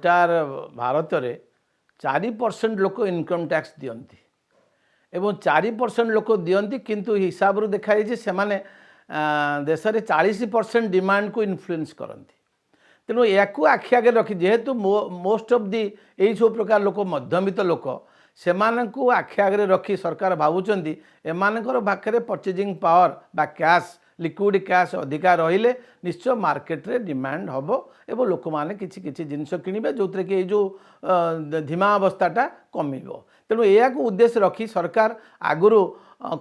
Entire Bharat रे 4% लोक income tax दियंती एवं 4% लोक दियंती किंतु हिसाब रू देखाई से माने देश में 40% डिमांड को इन्फ्लुएंस करती तेणु या आखि आगे रखी जेहेतु मोस्ट ऑफ दी यही सब प्रकार लोक मध्यमित लोक से आखि आगे रखी सरकार भावुंट एमानकर पाखे परचेजिंग पावर बा कैश लिक्विड कैश अधिका रहिले निश्चय मार्केट रे डिमांड हम एवं लोक मैंने किसी जिनस किणवे जो थे कि जो धीमा अवस्थाटा कमिब तेणु या उद्देश्य रखी सरकार आगुरी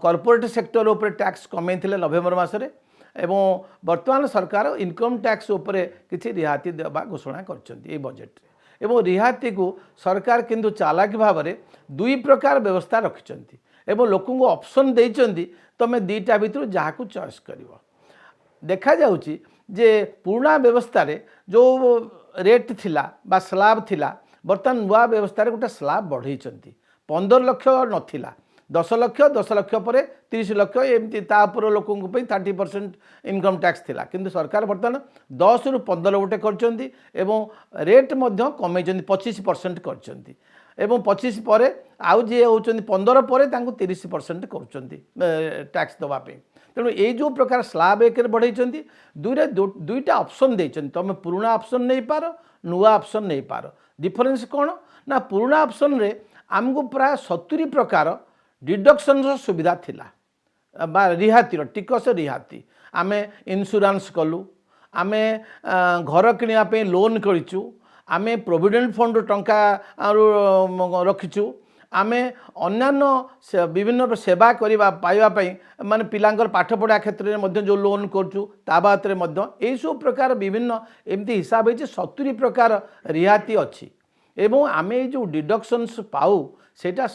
कॉर्पोरेट सेक्टर उपर टैक्स कमे नवेम्बर मसरे एवं वर्तमान सरकार इनकम टैक्स उपरे किसी रिहाती देवा घोषणा कर बजेट एवं रिहाती को सरकार किंतु चालाक भाव में दुई प्रकार व्यवस्था रखिंट एवं लोक ऑप्शन देइचंती तमे दीटा भितर जहाँ को चॉइस कर देखा जाउची जे पुराना व्यवस्था रे जो रेट थिला बा स्लाब थिला बर्तमान नुआ व्यवस्था रे गोटे स्लाब बढ़ेइचंती 15 लाख नथिला 10 लाख पर 30 लाख एमती तापर लोकों 30% इनकम टैक्स थिला किंतु सरकार बर्तमान 10 रु 15 गोटे करचंती एवं रेट मध्य कमेइचंती 25% करचंती एवं 25 पर आउ जी होचंती 15 पर 30% करचंती टैक्स दवापे तेणु ये जो प्रकार स्लाब एक बढ़ेइचंती दुईटा ऑप्शन देइचंती तुम पुराना ऑप्शन नहीं पार नुआ ऑप्शन नहीं पार डिफरेंस कौन ना पुराना ऑप्शन रे आमको प्राय 70 प्रकार डिडक्शन सुविधा थिला बा रिहाती टिकस रिहाती आमे इंश्योरेंस कलु आमे घर किनिया लोन करिचु आमे प्रोविडेंट फंड टंका रखिचु आमे अन्यान्य विभिन्न सेवा करवा पाइबा माने पिलांकर पाठ पढ़ा क्षेत्र में जो लोन करचु ता बात रे मध्य एई सब प्रकार विभिन्न एमती हिसाब है 70 प्रकार रिहाती अच्छी एवं आमे जो डिडक्शंस पाऊ सेटा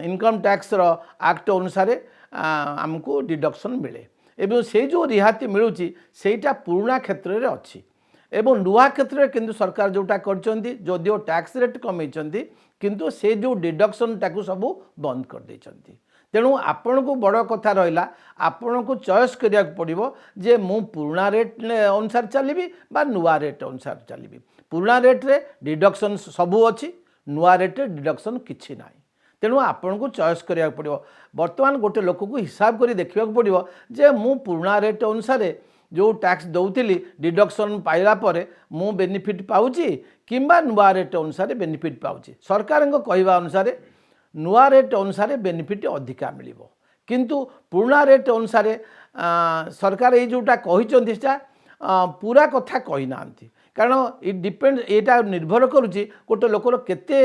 इनकम टैक्स एक्ट अनुसार आमको डिडक्शन मिले एवं से जो रिहाती मिलूची सेटा पुराना क्षेत्र में अच्छी एवं नुआ क्षेत्र में किंतु सरकार जोटा करचंती जदियो टैक्स रेट कमेइचंती किंतु से जो डिडक्शन टाकू सब बंद कर देइचंती तेणु आपण को बड़ कथा रहा आपण को चॉइस करिया पड़िबो जे मु पुराना रेट अनुसार चलिबी बा नुआ रेट अनुसार चलिबी पुराना रेट रे डिडक्शन सबू अच्छी नुआ रेट रे डिडक्शन किछि नाही तेणु आपण को चॉइस करिया पड़िबो वर्तमान गोटे लोक को हिसाब करी देखिया पड़िबो जे मु पुराना रेट अनुसार जो टैक्स दौली डिडक्शन पाइला पर मु बेनिफिट पाउची किंबा नुआ रेट अनुसार बेनिफिट पाउची सरकार कहवा अनुसार नुआ रेट अनुसार बेनिफिट अधिका मिलिबो किंतु पुराना रेट अनुसार सरकार ये जोटा कहिचंती पूरा कथा कही नांती कारण इट डिपेंड एटा निर्भर करुची गोटे लोकर केते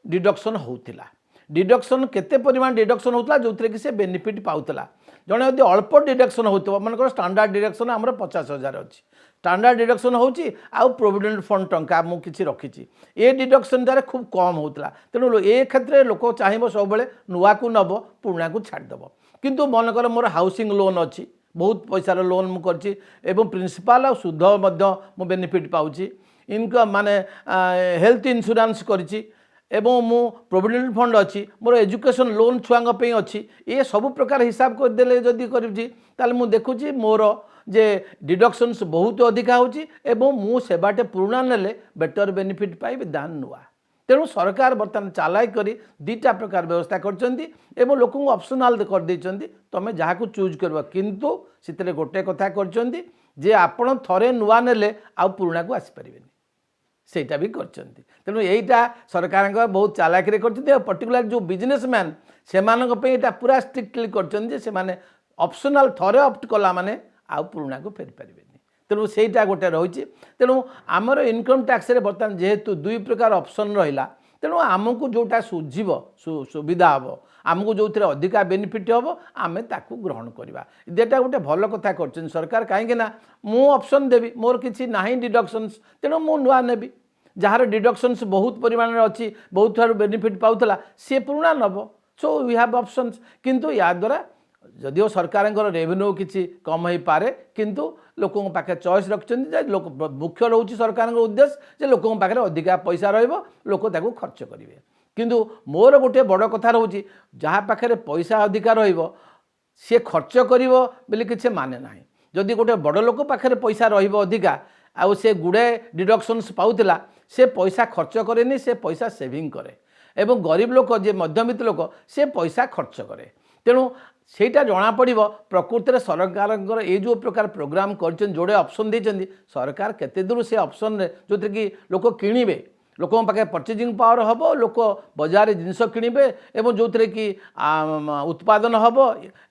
डिडक्शन होउतिला डिडक्शन केते परिमाण डिडक्शन होउतला जो कि से बेनिफिट पाउतला जड़े यदि अल्प डिडक्शन हो मनकर स्टैंडर्ड डिडक्शन आमर 50,000 अच्छी स्टैंडर्ड डिडक्शन होची आउ प्रोविडेंट फंड टंका मु किछि रखिछि ए डिडक्शन दारे खूब कम होतला तेणु ए क्षेत्र में लोक चाहिए सब बेले नुआ को नब पुराना को छाड़देव किंतु मनकर मोर हाउसिंग लोन अच्छी बहुत पैसार लोन मु करछि एवं प्रिंसिपल और सुध मध्य मु बेनिफिट पाउछि इनकम माने हेल्थ इंश्योरेंस करछि एवं मु प्रोविडेंट फंड अच्छी मोर एजुकेशन लोन छुआंग पे अच्छी ये सब प्रकार हिसाब कर देले जदि करी ताले मु देखुची मोर जे डिडक्शंस बहुत अधिका होची एवं मु सेवाटे पुराना नेले बेटर बेनिफिट पाइबे दान नुआ तेणु सरकार बर्तमान चालाई करी दीटा प्रकार व्यवस्था करचंती एवं लोक ऑप्शनल कर देइचंती तमे जहाँ को चूज करबा किंतु सितरे गोटे कथा करचंती जे आपण थरे नुआ नेले आ पुराना को आसी परिबेनी सेटा भी करचंती तेणु यहीटा सरकार बहुत चालाकी कर पर्टिकुलर जो बिजनेसमैन से पूरा स्ट्रिक्टली कर ऑप्शनल थरे ऑप्ट कला माने आउ पुराना को फेरी पारे तेणु सेटा गोटे रही तेणु आमर इनकम टैक्स रे बर्तमान जेहेतु दुई प्रकार ऑप्शन रहा तेणु आमको जोटा सुझीब सुविधा हम आमको जो अधिका बेनिफिट हम आम ताकू ग्रहण करवा एटा गोटे भल कथा कर सरकार कहीं मु ऑप्शन देवी मोर किसी ना डिडक्शंस तेणु मु नुआ नेबी जार डिडक्शंस बहुत परिमाण अच्छी बहुत थार बेनिफिट पाउला सी पुराना नब सो वी हैव ऑप्शंस किंतु या द्वारा जदिव सरकार रेवेन्यू किसी कम हो पारे किंतु लोकों पाखे चॉइस रखिंट लोक मुख्य रोचे सरकार उद्देश्य जे लोकों पाखे अधिका पैसा रोक ताकू खर्च करेंगे किंतु मोर गोटे बड़ कथा रोचे जहाँ पाखे पैसा अधिका सी खर्च कर किसी माने ना जदि गोटे बड़ लोक पाखे पैसा अधिका आउ से गुड़े डिडक्शंस पाउला से पैसा खर्च करेनि से पैसा सेविंग करे एवं गरीब लोक जे मध्यवित्त लोक से पैसा खर्च करे तेणु सेटा जना पड़ो प्रकृति में सरकार ये जो प्रकार प्रोग्राम कर जोड़े ऑप्शन देते सरकार केते दूर से ऑप्शन जो कि लोक किणवे लोक पाखे परचेजिंग पावर हम लोक बजार जिनस किणवे एवं जो कि उत्पादन हम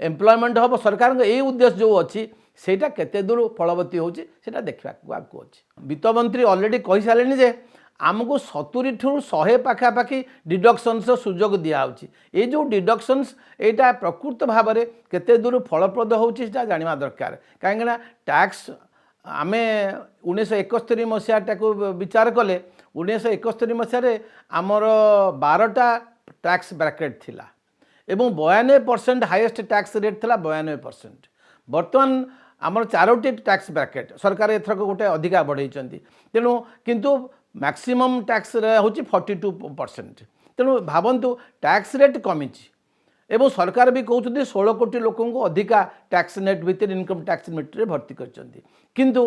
एम्प्लॉयमेंट हम सरकार यही उद्देश्य जो अच्छी सेटा केते दूर फलवती होची सेटा देखा अच्छी वित्त मंत्री ऑलरेडी कही सारे जे आमको 70 ठू 100 पाखापाखि डिडक्शंस सुजोग दिखाई ये जो डिडक्शंस यहाँ प्रकृत भाव में केते दूर फलप्रद होची जाना दरकार कहीं टैक्स आम 1971 मसीहा को विचार कले 1971 मसीह आमर 12टा टैक्स ब्रैकेट थिला एवं 92% हाईएस्ट टैक्स रेट थिला 92%। बर्तमान आमर 4टी टैक्स ब्रैकेट सरकार एथरक गोटे अधिका बढ़ई तेणु किंतु मैक्सिमम टैक्स होची 42%। तेणु भावंतु टैक्स रेट कमी एवं सरकार भी कहते 16 कोटी लोकों को अधिका टैक्स नेट भितर इनकम टैक्स नेट रे भर्ती करछंती किंतु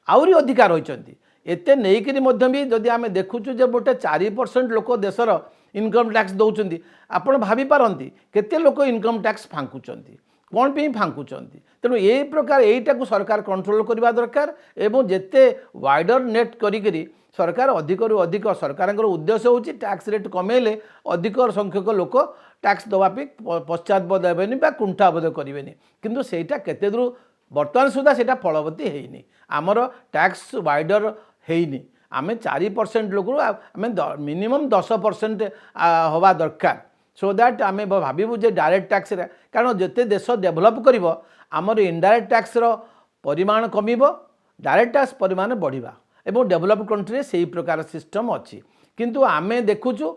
आउरी अधिका रहिछंती एते नेइकरी मध्य भी जदि आमे देखुछु जे गोटे 4% लोक देशर इनकम टैक्स दउछंती आपण भाबी पारंती केते लोक इनकम टैक्स फांकुचंती कौन पे फांकुचंती तेणु यही प्रकार यहीटा को सरकार कंट्रोल करबा दरकार एवं जेते वाइडर नेट करी सरकार अधिक रु अधिक सरकार उद्देश्य होची टैक्स रेट कमेले अधिक संख्यक लोक टैक्स दवापी पश्चातबोध हेबेनी बा कुंठाबोध करेनि किंतु सेटा केते दूर बर्तमान सुधा सेटा फलवती हेइनी आमर टैक्स वाइडर हेइनी आमे 4% लोक आमे मिनिमम 10% हवा दरकार सो दैट आमे भाबू जे डायरेक्ट टैक्स कारण जिते देश डेभलप करिवो आमर इनडायरेक्ट टैक्स रो परिमाण कमिबो डायरेक्ट टैक्स परिमाण बढ़िबा एवं डेभलप कंट्री से प्रकार सिस्टम अच्छी किंतु आमे देखुचु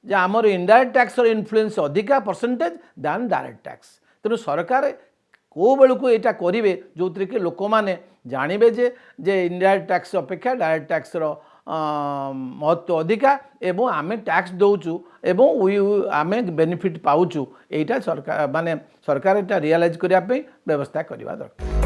जे आमर इनडायरेक्ट टैक्स रो इन्फ्लुएंस अधिका परसेंटेज दैन डायरेक्ट टैक्स तेणु सरकार को बेलू को यहाँ करेंगे जो कि लोक मैंने जानवे जे इनडायरेक्ट टैक्स अपेक्षा डायरेक्ट टैक्स रो महत्व अधिका एवं आमे टैक्स दौचु एवं आमे बेनिफिट पाउचु यहाँ सरकार माने सरकार यहाँ रियलाइज करने व्यवस्था करवा दरकार।